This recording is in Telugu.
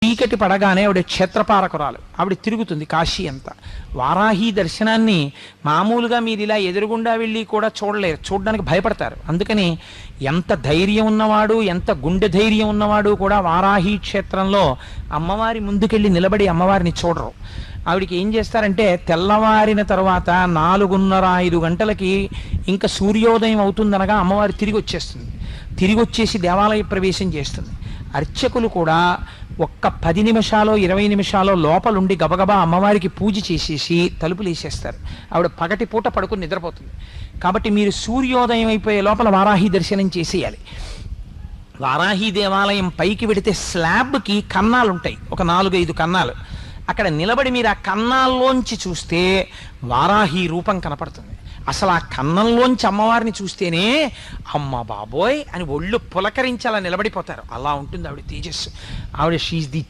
చీకటి పడగానే ఆవిడ క్షేత్రపారకురాలు, ఆవిడ తిరుగుతుంది కాశీ అంతా. వారాహి దర్శనాన్ని మామూలుగా మీరు ఇలా ఎదురుగుండా వెళ్ళి కూడా చూడలేరు, చూడడానికి భయపడతారు. అందుకని ఎంత ధైర్యం ఉన్నవాడు, ఎంత గుండె ధైర్యం ఉన్నవాడు కూడా వారాహి క్షేత్రంలో అమ్మవారి ముందుకెళ్ళి నిలబడి అమ్మవారిని చూడరు. ఆవిడికి ఏం చేస్తారంటే తెల్లవారిన తర్వాత 4:30-5 గంటలకి ఇంకా సూర్యోదయం అవుతుందనగా అమ్మవారి తిరిగి వచ్చేస్తుంది. తిరిగి వచ్చేసి దేవాలయ ప్రవేశం చేస్తుంది. అర్చకులు కూడా ఒక్క 10 నిమిషాలు 20 నిమిషాలు లోపలుండి గబగబా అమ్మవారికి పూజ చేసేసి తలుపులు వేసేస్తారు. ఆవిడ పగటి పూట పడుకుని నిద్రపోతుంది. కాబట్టి మీరు సూర్యోదయం అయిపోయే లోపల వారాహి దర్శనం చేసేయాలి. వారాహి దేవాలయం పైకి వెడితే స్లాబ్కి కన్నాలు ఉంటాయి, ఒక 4-5 కన్నాలు. అక్కడ నిలబడి మీరు ఆ కన్నాల్లోంచి చూస్తే వారాహి రూపం కనపడుతుంది. అసలు ఆ కన్నంలోంచి అమ్మవారిని చూస్తేనే అమ్మ బాబోయ్ అని ఒళ్ళు పులకరించి అలా నిలబడిపోతారు. అలా ఉంటుంది ఆవిడ తేజస్సు. ఆవిడ షీఈ్ ది